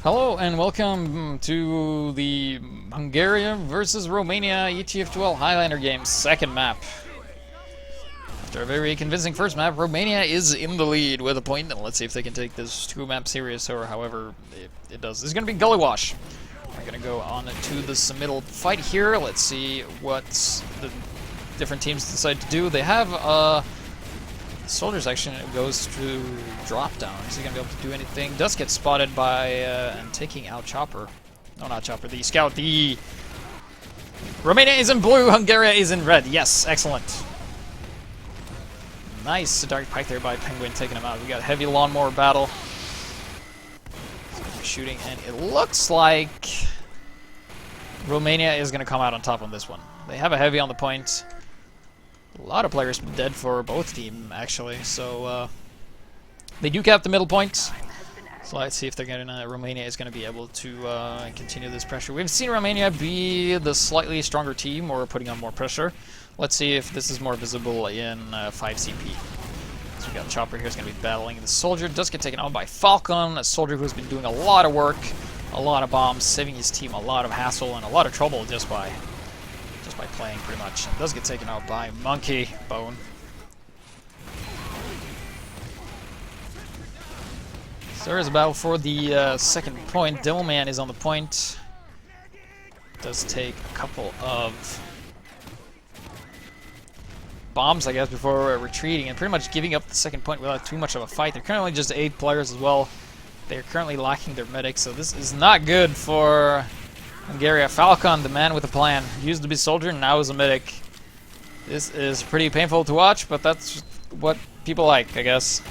Hello and welcome to the Hungary versus Romania ETF12 Highlander game second map. After a very convincing first map, Romania is in the lead with a point, and let's see if they can take this two-map series or however it does. This is going to be Gullywash. We're going to go on to this middle fight here. Let's see what the different teams decide to do. They have Soldier section goes to drop down. Is he going to be able to do anything? Does get spotted by and taking out Chopper. No, not Chopper. The Scout. The Romania is in blue. Hungary is in red. Yes, excellent. Nice dark pike there by Penguin taking him out. We got heavy lawnmower battle. Shooting, and it looks like Romania is going to come out on top on this one. They have a heavy on the point. A lot of players dead for both teams, actually, so they do cap the middle point. So let's see if they're going to, Romania is going to be able to continue this pressure. We've seen Romania be the slightly stronger team or putting on more pressure. Let's see if this is more visible in 5 CP. So we got Chopper here is going to be battling the Soldier. Does get taken on by Falcon, a Soldier who's been doing a lot of work, a lot of bombs, saving his team a lot of hassle and a lot of trouble just by playing, pretty much. And does get taken out by Monkey Bone. So there is a battle for the second point. Devilman is on the point. Does take a couple of bombs, I guess, before retreating and pretty much giving up the second point without too much of a fight. They're currently just 8 players as well. They're currently lacking their medics, so this is not good for Hungary. Falcon, the man with a plan, used to be soldier, now is a medic. This is pretty painful to watch, but that's what people like, I guess.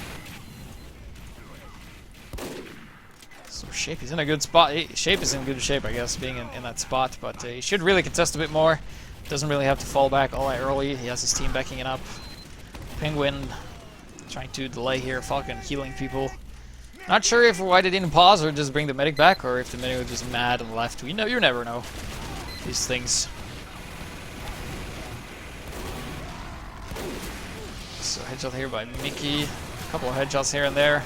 So Shape is in a good spot. Shape is in good shape, I guess, being in that spot, but he should really contest a bit more. Doesn't really have to fall back all that early. He has his team backing it up. Penguin trying to delay here. Falcon healing people. Not sure if why they didn't pause or just bring the medic back, or if the medic was just mad and left. You never know these things. So headshot here by Mickey. A couple of headshots here and there.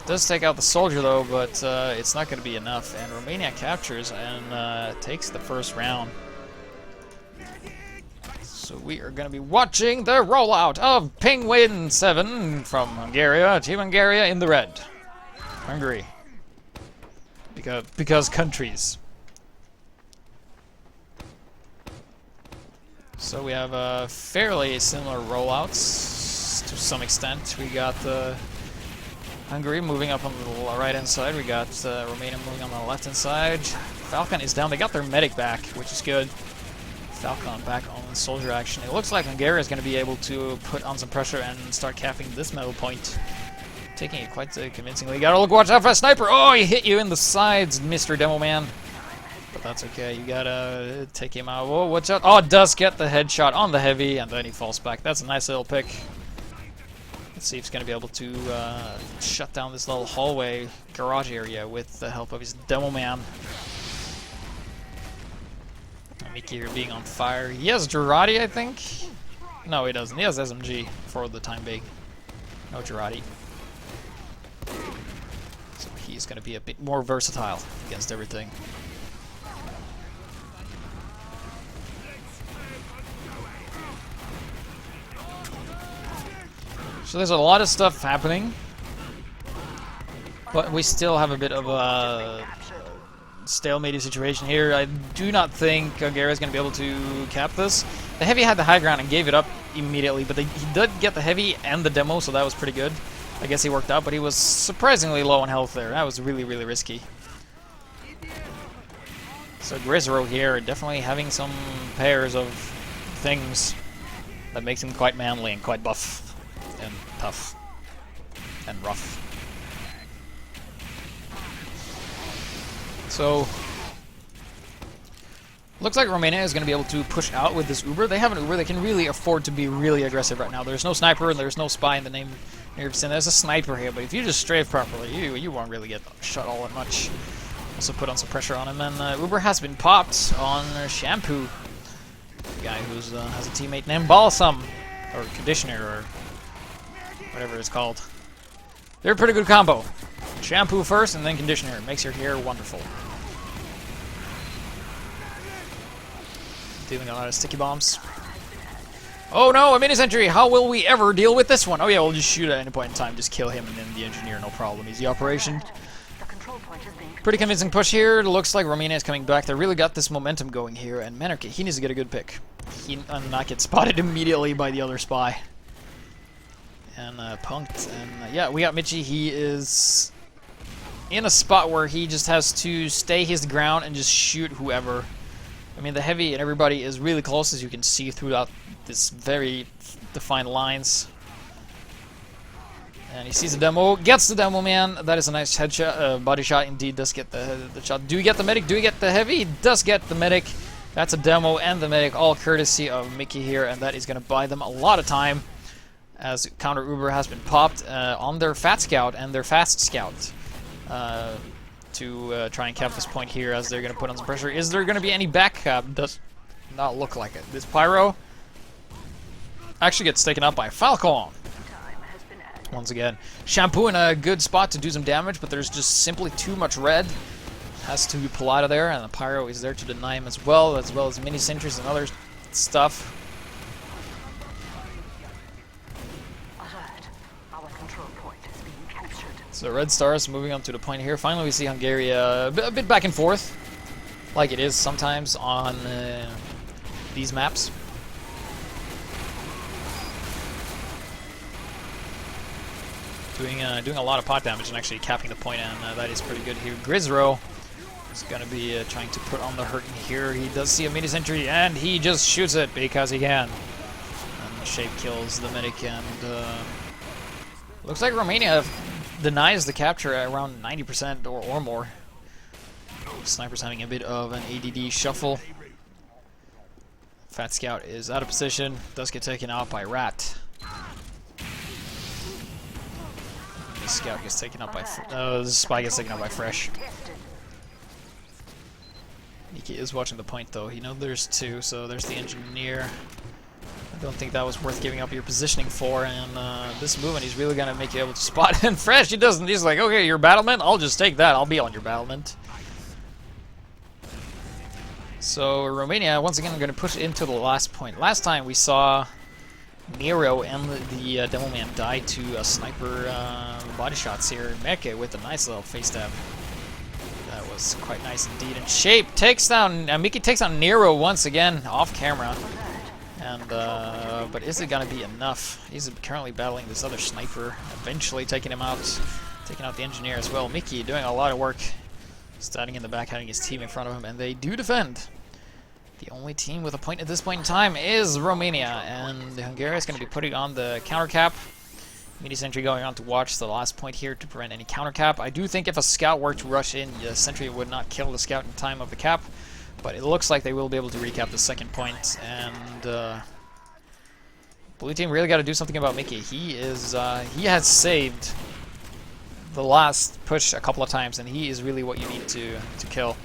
Does take out the Soldier though, but it's not going to be enough. And Romania captures and takes the first round. So we are going to be watching the rollout of Penguin 7 from Hungary. Team Hungary in the red. Hungary. Because countries. So we have fairly similar rollouts to some extent. We got Hungary moving up on the right hand side. We got Romania moving on the left hand side. Falcon is down. They got their medic back, which is good. Falcon back on the soldier action. It looks like Hungary is going to be able to put on some pressure and start capping this middle point. Taking it quite convincingly. Gotta watch out for a sniper! Oh, he hit you in the sides, Mr. Demo Man. But that's okay, you gotta take him out. Whoa, watch out! Oh, it does get the headshot on the heavy, and then he falls back. That's a nice little pick. Let's see if he's gonna be able to shut down this little hallway garage area with the help of his Demo Man. Mickey here being on fire. He has Girardi, I think? No, he doesn't. He has SMG for the time being. No Girardi. So he's going to be a bit more versatile against everything. So there's a lot of stuff happening, but we still have a bit of a stalemate situation here. I do not think Hungary is going to be able to cap this. The heavy had the high ground and gave it up immediately, but he did get the heavy and the demo, so that was pretty good. I guess he worked out, but he was surprisingly low on health there. That was really, really risky. So Grisro here definitely having some pairs of things that makes him quite manly and quite buff and tough and rough. So looks like Romania is going to be able to push out with this Uber. They have an Uber. They can really afford to be really aggressive right now. There's no sniper and there's no spy in the name. There's a sniper here, but if you just strafe properly, you won't really get shot all that much. Also put on some pressure on him, and Uber has been popped on Shampoo, the guy who has a teammate named Balsam, or Conditioner, or whatever it's called. They're a pretty good combo. Shampoo first and then conditioner. Makes your hair wonderful. Dealing a lot of sticky bombs. Oh no, a mini sentry! How will we ever deal with this one? Oh yeah, we'll just shoot at any point in time, just kill him and then the engineer, no problem. Easy operation. Pretty convincing push here. Looks like Romania is coming back. They really got this momentum going here, and Menarche, he needs to get a good pick. He not get spotted immediately by the other spy. And punked. And yeah, we got Michi. He is in a spot where he just has to stay his ground and just shoot whoever. I mean, the heavy and everybody is really close, as you can see throughout this very defined lines. And he sees the demo, gets the demo man. That is a nice headshot, body shot. Indeed, does get the shot. Do we get the medic? Do we get the heavy? He does get the medic. That's a demo and the medic, all courtesy of Mickey here, and that is going to buy them a lot of time, as counter Uber has been popped on their fat scout and their fast scout to try and cap this point here, as they're going to put on some pressure. Is there going to be any back cap? Does not look like it. This pyro actually gets taken out by Falcon. Once again, Shampoo in a good spot to do some damage, but there's just simply too much red. Has to pull out of there, and the pyro is there to deny him as well as mini sentries and other stuff. So Red Stars moving on to the point here. Finally, we see Hungary a bit back and forth, like it is sometimes on these maps. Doing a lot of pot damage and actually capping the point, and that is pretty good here. Grisro is going to be trying to put on the hurt here. He does see a mini sentry, and he just shoots it because he can. And the shape kills the medic, and looks like Romania denies the capture at around 90% or more. Sniper's having a bit of an ADD shuffle. Fat Scout is out of position, does get taken out by Rat. The scout gets taken out by the spy gets taken out by Fresh. Nikki is watching the point though. He knows there's two, so there's the engineer. I don't think that was worth giving up your positioning for, and this movement he's really gonna make you able to spot. And Fresh, he doesn't. He's like, okay, your battlement, I'll just take that. I'll be on your battlement. So Romania once again going to push into the last point. Last time we saw Nero and the Demo Man die to sniper body shots here. Meke with a nice little face stab. That was quite nice indeed. And Shape takes down, Mickey takes down Nero once again off camera. And but is it gonna be enough? He's currently battling this other sniper, eventually taking him out, taking out the engineer as well. Mickey doing a lot of work, standing in the back, having his team in front of him, and they do defend. The only team with a point at this point in time is Romania, and Hungary is going to be putting on the counter cap. Mini sentry going on to watch the last point here to prevent any counter cap. I do think if a scout were to rush in, the sentry would not kill the scout in time of the cap, but it looks like they will be able to recap the second point. And blue team really got to do something about Mickey. He has saved the last push a couple of times, and he is really what you need to kill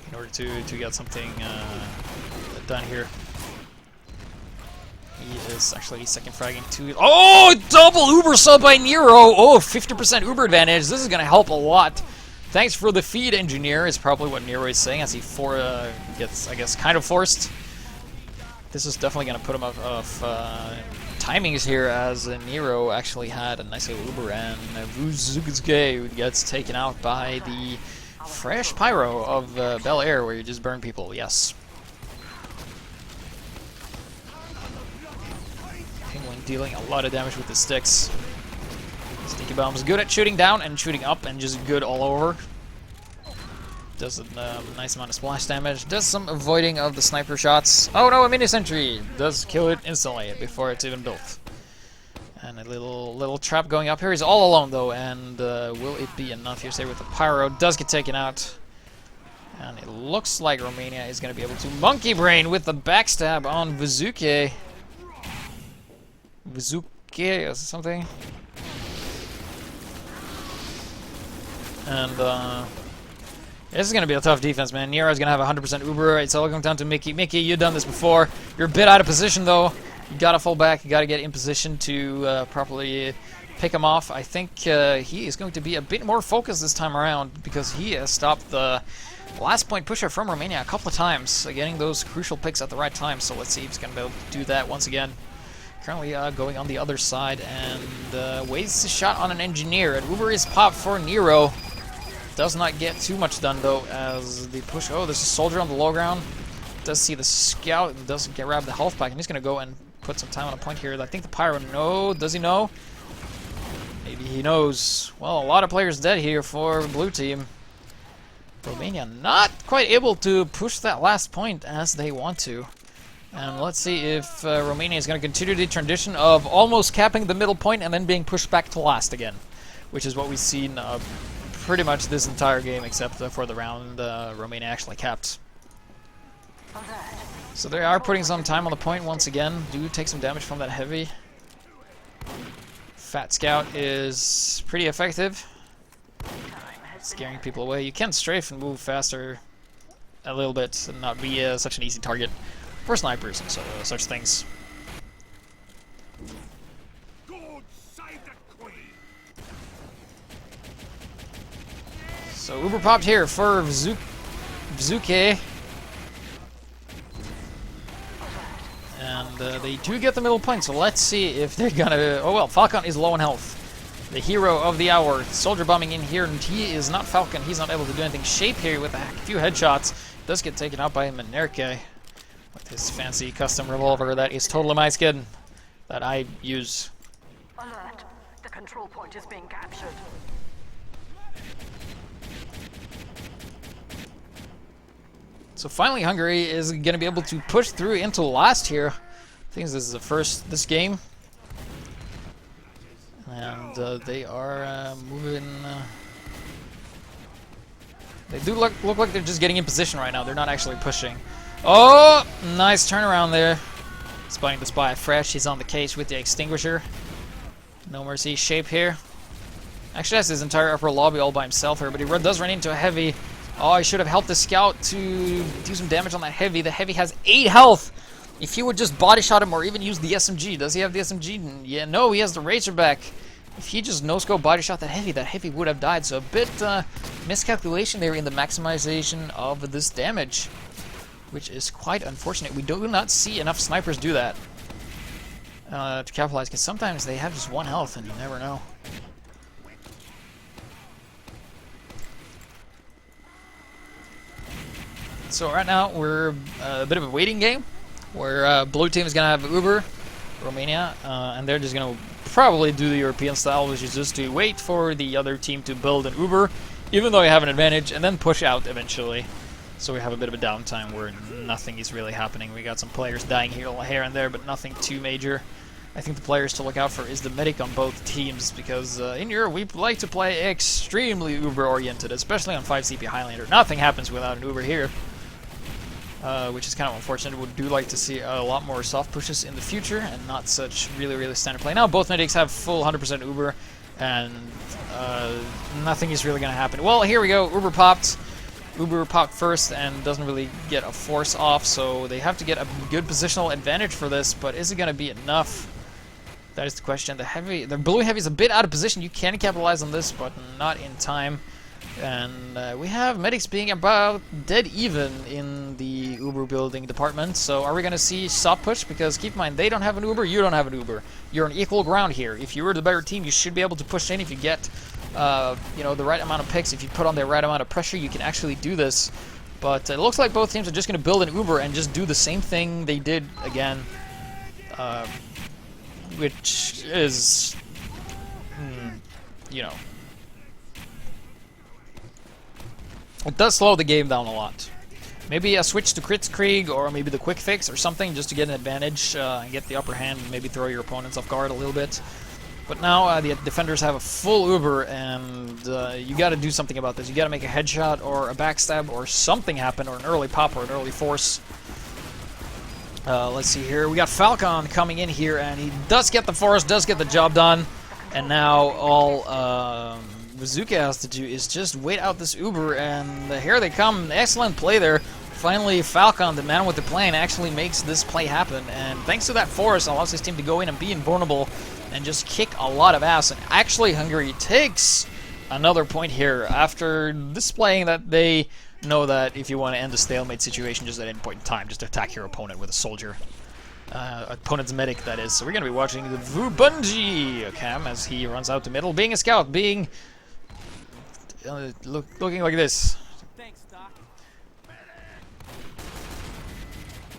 in order to get something done here. He is actually second fragging too. Oh, double Uber sub by Nero! Oh, 50% Uber advantage. This is going to help a lot. Thanks for the feed, engineer, is probably what Nero is saying as he gets, I guess, kind of forced. This is definitely going to put him off timings here, as Nero actually had a nice little Uber, and Vuzugzge gets taken out by the Fresh Pyro of Bel Air, where you just burn people, yes. Penguin dealing a lot of damage with the sticks. Sneaky Bomb's good at shooting down and shooting up, and just good all over. Does a nice amount of splash damage. Does some avoiding of the sniper shots. Oh no, a mini sentry! Does kill it instantly before it's even built. And a little trap going up here. He's all alone though, and will it be enough? Here, say with the pyro, does get taken out. And it looks like Romania is going to be able to monkey brain with the backstab on Vuzuke. Vuzuke or something. And this is going to be a tough defense, man. Nero's going to have 100% Uber. It's all going down to Mickey. Mickey, you've done this before. You're a bit out of position, though. You gotta fall back, you gotta get in position to properly pick him off. I think he is going to be a bit more focused this time around because he has stopped the last point pusher from Romania a couple of times, getting those crucial picks at the right time. So let's see if he's going to be able to do that once again. Currently going on the other side and wastes a shot on an engineer. And Uber is popped for Nero. Does not get too much done though as the push. Oh, there's a soldier on the low ground. Does see the scout and doesn't grab the health pack, and he's going to go and put some time on a point here. I think the Pyro, no, does he know? Maybe he knows. Well, a lot of players dead here for blue team. Romania not quite able to push that last point as they want to. And let's see if Romania is going to continue the tradition of almost capping the middle point and then being pushed back to last again, which is what we've seen pretty much this entire game except for the round Romania actually capped. So they are putting some time on the point once again. Do take some damage from that heavy. Fat Scout is pretty effective, scaring people away. You can strafe and move faster a little bit and not be such an easy target for snipers and such things. So Uber popped here for Vzuke. And they do get the middle point, so let's see if they're gonna... Oh well, Falcon is low on health. The hero of the hour. Soldier bombing in here, and he is not Falcon. He's not able to do anything. Shape here with a few headshots. Does get taken out by Manerke with his fancy custom revolver that is totally my skin that I use. Alert. The control point is being captured. So finally Hungary is going to be able to push through into last here. I think this is the first this game. And they are moving... they do look like they're just getting in position right now. They're not actually pushing. Oh! Nice turnaround there. Spotting the spy fresh. He's on the case with the extinguisher. No mercy. Shape here. Actually has his entire upper lobby all by himself here, but he does run into a heavy. Oh, I should have helped the scout to do some damage on that heavy. The heavy has 8 health. If he would just body shot him or even use the SMG. Does he have the SMG? Yeah, no, he has the Razorback. If he just no-scope body shot that heavy would have died. So a bit miscalculation there in the maximization of this damage, which is quite unfortunate. We do not see enough snipers do that to capitalize, because sometimes they have just 1 health and you never know. So right now we're a bit of a waiting game, where blue team is going to have Uber, Romania, and they're just going to probably do the European style, which is just to wait for the other team to build an Uber, even though they have an advantage, and then push out eventually. So we have a bit of a downtime where nothing is really happening. We got some players dying here and there, but nothing too major. I think the players to look out for is the medic on both teams, because in Europe we like to play extremely Uber-oriented, especially on 5CP Highlander. Nothing happens without an Uber here. Which is kind of unfortunate. We do like to see a lot more soft pushes in the future and not such really standard play. Now both medics have full 100% Uber, and nothing is really going to happen. Well, here we go. Uber popped. Uber popped first and doesn't really get a force off, so they have to get a good positional advantage for this, but is it going to be enough? That is the question. The blue heavy is a bit out of position. You can capitalize on this, but not in time. And we have medics being about dead even in the Uber building department. So are we going to see soft push? Because keep in mind, they don't have an Uber, you don't have an Uber. You're on equal ground here. If you were the better team, you should be able to push in if you get you know, the right amount of picks. If you put on the right amount of pressure, you can actually do this. But it looks like both teams are just going to build an Uber and just do the same thing they did again. Which is, you know, it does slow the game down a lot. Maybe a switch to Kritzkrieg or maybe the quick fix or something just to get an advantage and get the upper hand and maybe throw your opponents off guard a little bit. But now the defenders have a full Uber, and you got to do something about this. You got to make a headshot or a backstab or something happen, or an early pop or an early force. Let's see here. We got Falcon coming in here, and he does get the force, does get the job done. And now all Vzuka has to do is just wait out this Uber, and here they come. Excellent play there Finally, Falcon, the man with the plan, actually makes this play happen, and thanks to that force, allows his team to go in and be invulnerable and just kick a lot of ass. And actually, Hungary takes another point here after displaying that they know that if you want to end the stalemate situation just at any point in time, just attack your opponent with a soldier. Opponent's medic, that is. So we're going to be watching the Vubunji cam as he runs out the middle, being a scout, being... looking like this.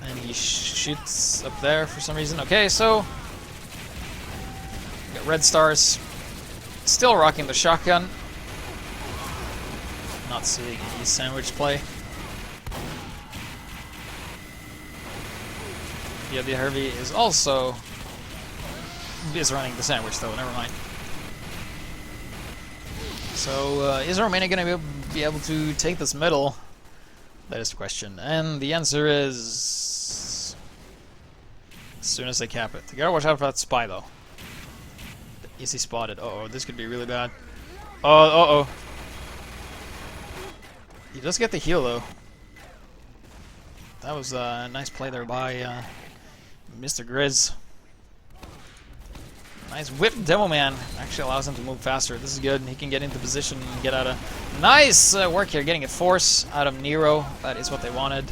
And he shoots up there for some reason. Okay, so... got red stars. Still rocking the shotgun. Not seeing any sandwich play. Yeah, the Harvey is also... is running the sandwich though, never mind. So, is Romania going to be able to take this middle? That is the question. And the answer is... as soon as they cap it. You gotta watch out for that spy though. Is he spotted? Uh-oh, this could be really bad. Oh, uh-oh. He does get the heal though. That was a nice play there by Mr. Grizz. Nice whip Demo Man. Actually allows him to move faster. This is good. He can get into position and get out of... nice work here, getting a force out of Nero. That is what they wanted.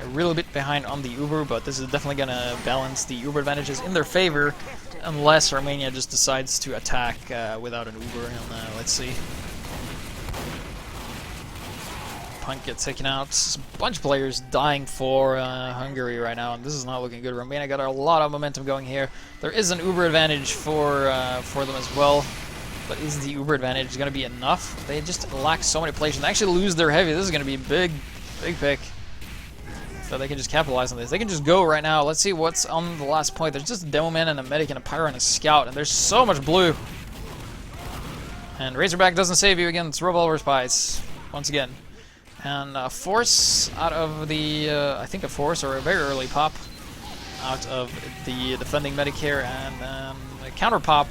A little bit behind on the Uber, but this is definitely going to balance the Uber advantages in their favor, unless Romania just decides to attack without an Uber. And let's see. Punk gets taken out. A bunch of players dying for Hungary right now, and this is not looking good. Romania got a lot of momentum going here. There is an Uber advantage for them as well, but is the Uber advantage going to be enough? They just lack so many players, and they actually lose their heavy. This is going to be a big pick. So they can just capitalize on this. They can just go right now. Let's see what's on the last point. There's just a Demo Man and a Medic and a Pyro and a Scout, and there's so much blue. And Razorback doesn't save you against Revolver Spies, once again. And a force out of the, I think a force or a very early pop out of the defending Medic here, and a counter pop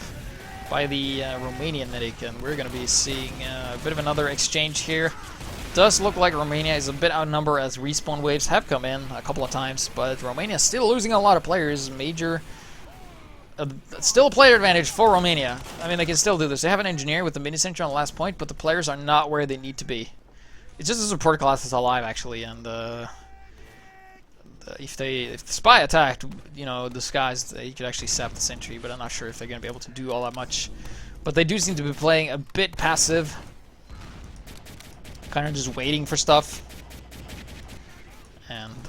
by the Romanian Medic, and we're going to be seeing a bit of another exchange here. Does look like Romania is a bit outnumbered as respawn waves have come in a couple of times, but Romania is still losing a lot of players. Major, still a player advantage for Romania. I mean, they can still do this. They have an engineer with the mini sentry on the last point, but the players are not where they need to be. It's just a support class that's alive actually, and if the spy attacked, you know, disguised, you could actually sap the sentry, but I'm not sure if they're going to be able to do all that much. But they do seem to be playing a bit passive. Kind of just waiting for stuff, and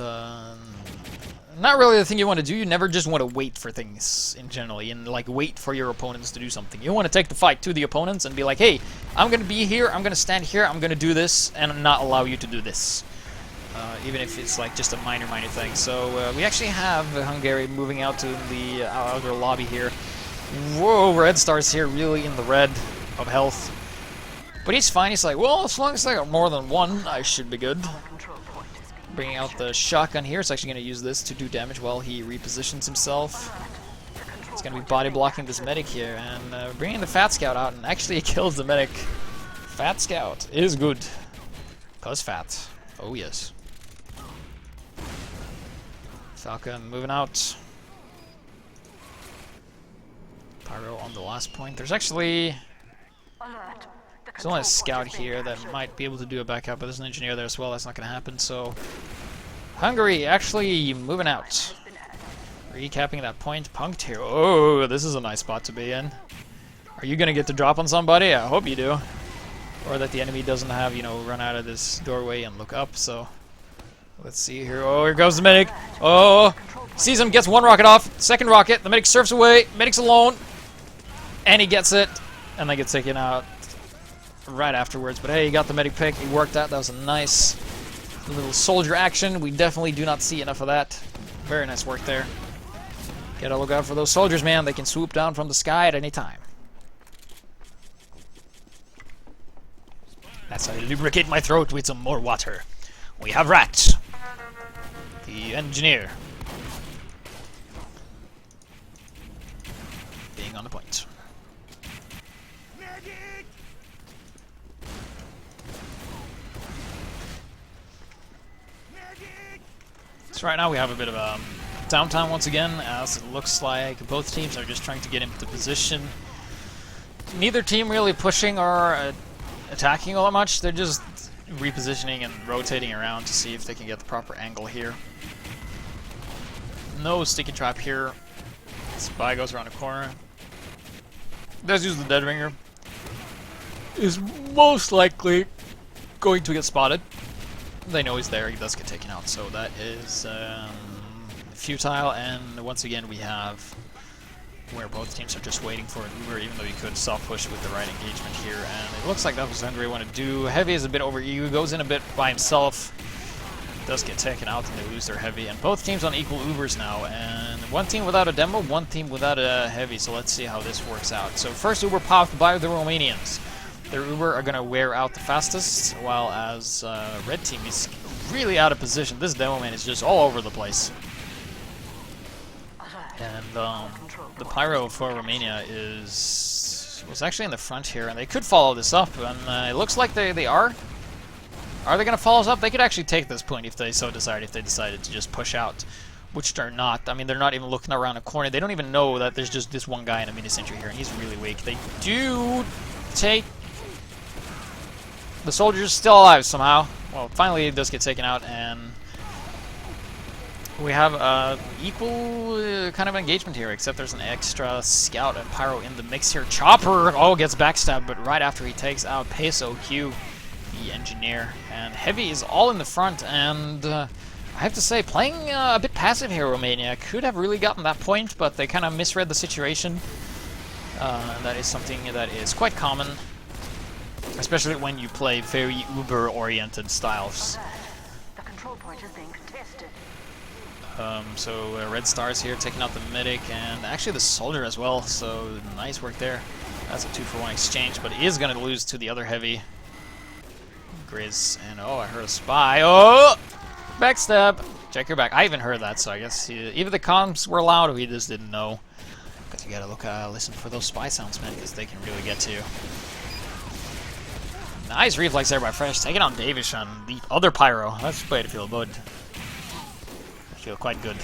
not really the thing you want to do. You never just want to wait for things in generally, and like wait for your opponents to do something. You want to take the fight to the opponents and be like, hey, I'm going to be here, I'm going to stand here, I'm going to do this, and not allow you to do this. Even if it's like just a minor thing. So we actually have Hungary moving out to the outer lobby here. Whoa, red stars here, really in the red of health. But he's fine. He's like, well, as long as I got more than one, I should be good. Bringing out the shotgun here. It's actually going to use this to do damage while he repositions himself. It's going to be body blocking this medic here, and bringing the Fat Scout out, and actually it kills the medic. Fat Scout is good. Cause fat. Oh yes. Falcon moving out. Pyro on the last point. There's actually... there's only a scout here that might be able to do a backup, but there's an engineer there as well. That's not going to happen, so... Hungary actually moving out. Recapping that point. Punked here. Oh, this is a nice spot to be in. Are you going to get the drop on somebody? I hope you do. Or that the enemy doesn't have, you know, run out of this doorway and look up, so... Let's see here. Oh, here goes the medic. Oh, sees him, gets one rocket off. Second rocket. The medic surfs away. Medic's alone. And he gets it. And they get taken out right afterwards. But hey, he got the medic pick. He worked out. That was a nice little soldier action. We definitely do not see enough of that. Very nice work there. Gotta look out for those soldiers, man. They can swoop down from the sky at any time. That's how I lubricate my throat with some more water. We have Rat, the engineer, being on the point. So right now we have a bit of a downtime once again, as it looks like both teams are just trying to get into position. Neither team really pushing or attacking all that much. They're just repositioning and rotating around to see if they can get the proper angle here. No sticky trap here. Spy goes around the corner. Does use the dead ringer. Is most likely going to get spotted. They know he's there. He does get taken out, so that is futile. And once again, we have where both teams are just waiting for an Uber, even though you could soft push with the right engagement here. And it looks like that's what Hungary want to do. Heavy is a bit over eager, goes in a bit by himself. Does get taken out, and they lose their heavy. And both teams on equal Ubers now. And one team without a demo, one team without a heavy. So let's see how this works out. So first Uber popped by the Romanians. Their Uber are going to wear out the fastest, while as red team is really out of position. This demo man is just all over the place. And the Pyro for Romania was actually in the front here, and they could follow this up, and it looks like they are. Are they going to follow us up? They could actually take this point if they so decide, if they decided to just push out, which they're not. I mean, they're not even looking around a corner. They don't even know that there's just this one guy in a mini-sentry here, and he's really weak. They do take... The soldier's still alive somehow. Well, finally it does get taken out, and we have equal kind of engagement here, except there's an extra scout and pyro in the mix here. Chopper gets backstabbed, but right after he takes out Peso Q, the engineer, and Heavy is all in the front. And I have to say, playing a bit passive here, Romania could have really gotten that point, but they kind of misread the situation. And that is something that is quite common, especially when you play very Uber-oriented styles. The control point is being contested. So Red Stars here taking out the medic, and actually the soldier as well, so nice work there. That's a 2-for-1 exchange, but he is going to lose to the other heavy. Grizz, and I heard a spy. Oh! Backstab! Check your back. I even heard that, so I guess either the comms were loud or he just didn't know. Because you gotta listen for those spy sounds, man, because they can really get to you. Nice reflex there by Fresh, taking on Davish on the other Pyro. That's the way to feel good. I feel quite good.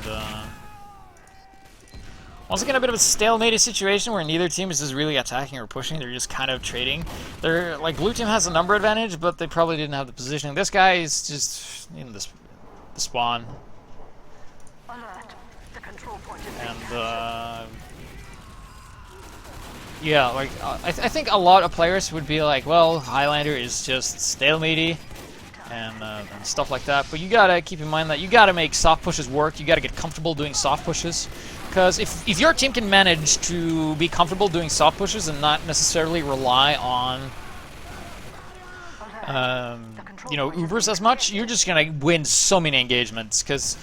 And, once again, a bit of a stalemated situation where neither team is just really attacking or pushing. They're just kind of trading. They're, like, blue team has a number advantage, but they probably didn't have the positioning. This guy is just in the spawn. Alert. The control point is And, yeah, like, I think a lot of players would be like, well, Highlander is just stalemate and stuff like that. But you gotta keep in mind that you gotta make soft pushes work. You gotta get comfortable doing soft pushes. Because if your team can manage to be comfortable doing soft pushes and not necessarily rely on, you know, Ubers as much, you're just gonna win so many engagements. Because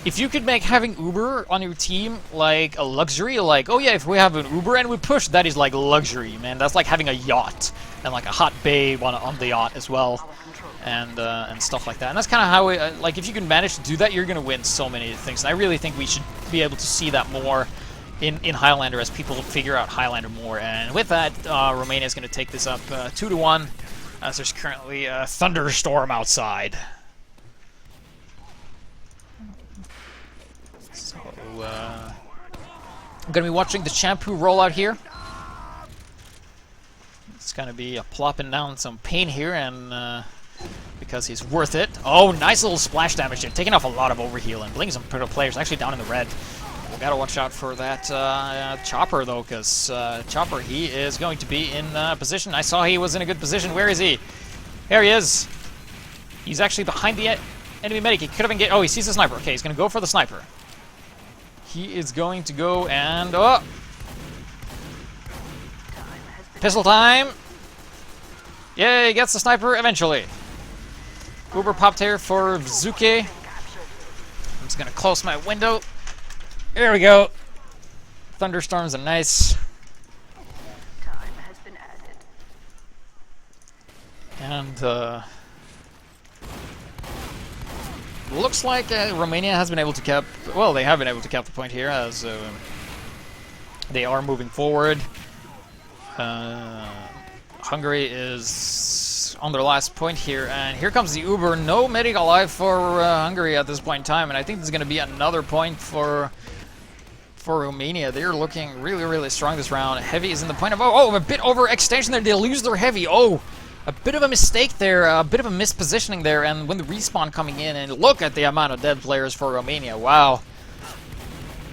if you could make having Uber on your team like a luxury, like, oh yeah, if we have an Uber and we push, that is like luxury, man. That's like having a yacht and like a hot babe on the yacht as well, and stuff like that. And that's kind of how we, like, if you can manage to do that, you're gonna win so many things. And I really think we should be able to see that more in Highlander as people figure out Highlander more. And with that, Romania is gonna take this up 2-1, as there's currently a thunderstorm outside. So, I'm going to be watching the Shampoo rollout here. It's going to be plopping down some pain here, and because he's worth it. Oh, nice little splash damage there, taking off a lot of overheal and blinking some players actually down in the red. We got to watch out for that Chopper, though, because Chopper, he is going to be in position. I saw he was in a good position. Where is he? There he is. He's actually behind the enemy medic. He could have engaged. Oh, he sees the sniper. Okay, he's going to go for the sniper. He is going to go and... Oh! Pistol time! Yay, he gets the sniper eventually. Uber popped here for Zuke. I'm just going to close my window. There we go. Thunderstorms are nice. Time has been added. And, looks like Romania has been able to cap... Well, they have been able to cap the point here, as they are moving forward. Hungary is on their last point here, and here comes the Uber. No medic alive for Hungary at this point in time, and I think this is going to be another point for Romania. They're looking really, really strong this round. Heavy is in the point of... Oh, a bit overextension there. They lose their heavy. Oh, a bit of a mistake there, a bit of a mispositioning there, and when the respawn coming in, and look at the amount of dead players for Romania. Wow.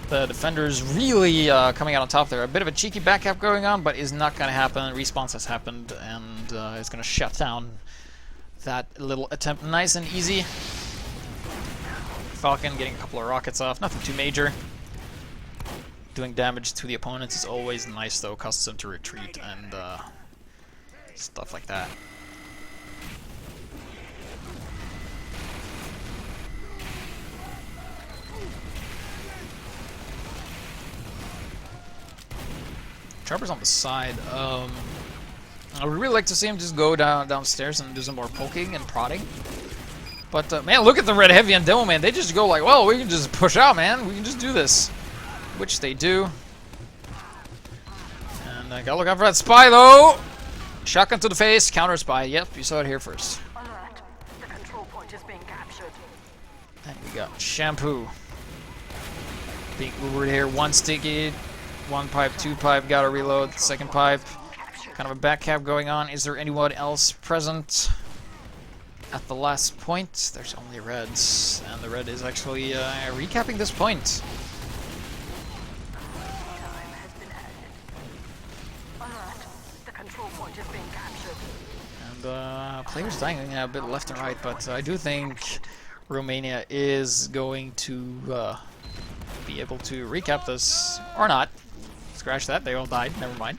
The defenders really coming out on top there. A bit of a cheeky back cap going on, but is not going to happen. Response has happened, and it's going to shut down that little attempt nice and easy. Falcon getting a couple of rockets off. Nothing too major. Doing damage to the opponents is always nice, though. Causes them to retreat and stuff like that. Chopper's on the side. I would really like to see him just go downstairs and do some more poking and prodding. But man, look at the red heavy and demo man. They just go like, well, we can just push out, man. We can just do this, which they do. And I gotta look out for that spy though. Shotgun to the face, counter spy. Yep, you saw it here first. Alert. The control point is being captured. And we got Shampoo being Ubered here. One sticky. One pipe, two pipe, gotta reload. Second pipe, kind of a back cap going on. Is there anyone else present at the last point? There's only reds, and the red is actually recapping this point. Time has been added. Alert. The control point is being captured. And players dying a bit left and right, but I do think Romania is going to be able to recap this, or not. Scratch that, they all died, never mind.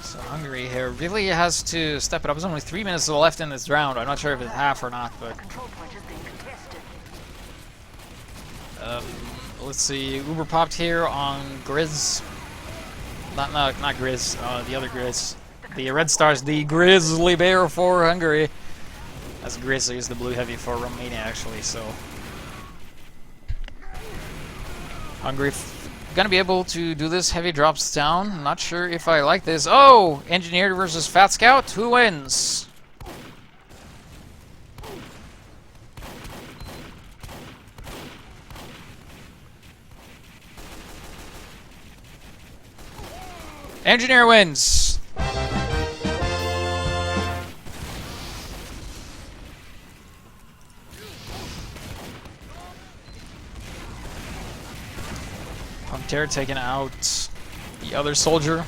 So Hungary here really has to step it up. There's only 3 minutes left in this round. I'm not sure if it's half or not, but... Control point is being contested. let's see, Uber popped here on Grizz. Not Grizz, the other Grizz. The Red Stars, the Grizzly Bear for Hungary. As Grizzly is the blue heavy for Romania, actually, so... Hungary gonna be able to do this. Heavy drops down. Not sure if I like this. Oh! Engineer versus Fat Scout. Who wins? Engineer wins. Punkter taking out the other soldier.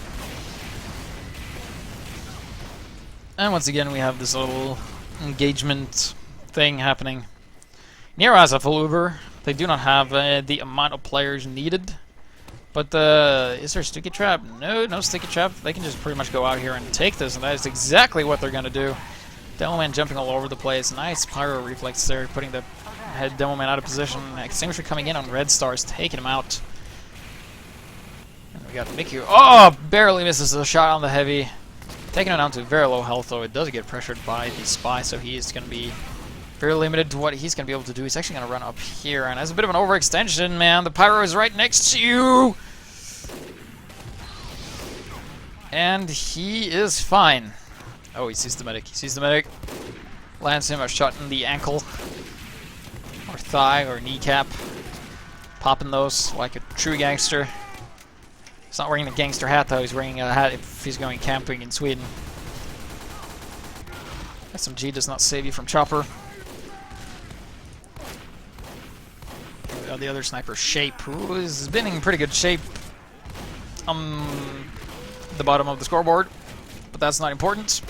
And once again we have this little engagement thing happening. Nero has a full Uber. They do not have the amount of players needed. But is there a sticky trap? No, no sticky trap. They can just pretty much go out here and take this, and that is exactly what they're going to do. Demoman jumping all over the place. Nice pyro reflex there, putting the head Demoman out of position. Extinguisher coming in on Red Stars, taking him out. And we got Mickey. Oh, barely misses the shot on the heavy. Taking it down to very low health, though. It does get pressured by the spy, so he is going to be very limited to what he's going to be able to do. He's actually going to run up here, and that's a bit of an overextension, man. The pyro is right next to you. And he is fine. Oh, he sees the medic. He sees the medic. Lands him a shot in the ankle. Or thigh, or kneecap. Popping those like a true gangster. He's not wearing the gangster hat, though. He's wearing a hat if he's going camping in Sweden. SMG does not save you from chopper. The other sniper, Shape, who has been in pretty good shape the bottom of the scoreboard, but that's not important.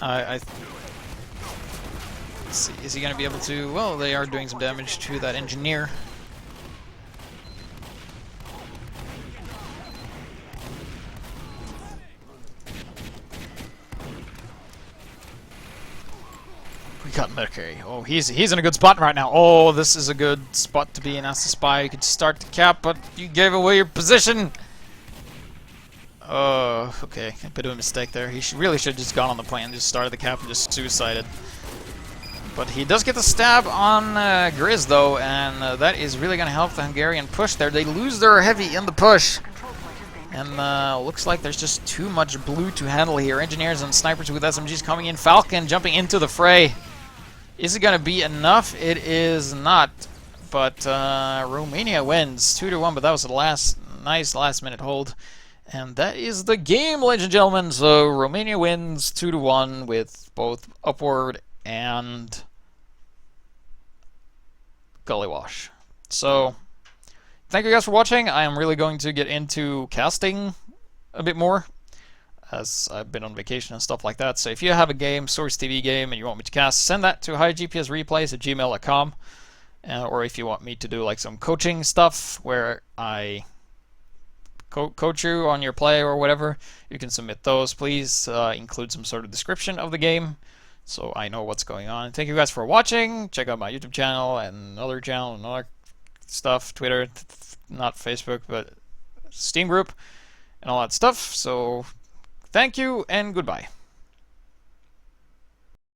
Let's see, is he going to be able to... Well, they are doing some damage to that engineer. We got Mercury. Oh, he's in a good spot right now. Oh, this is a good spot to be in as a spy. You could start the cap, but you gave away your position. Oh, okay. A bit of a mistake there. He really should have just gone on the plane, just started the cap and just suicided. But he does get the stab on Grizz, though, and that is really going to help the Hungarian push there. They lose their heavy in the push. And looks like there's just too much blue to handle here. Engineers and snipers with SMGs coming in. Falcon jumping into the fray. Is it going to be enough? It is not. But Romania wins 2-1, but that was the nice last-minute hold. And that is the game, ladies and gentlemen. So Romania wins 2-1 with both Upward and Gullywash. So thank you guys for watching. I am really going to get into casting a bit more, as I've been on vacation and stuff like that. So if you have a game, Source TV game, and you want me to cast, send that to highgpsreplays@gmail.com. Or if you want me to do like some coaching stuff where I coach you on your play or whatever, you can submit those. Please include some sort of description of the game so I know what's going on. Thank you guys for watching. Check out my YouTube channel and another channel and other stuff, Twitter, not Facebook, but Steam group and all that stuff. So thank you and goodbye.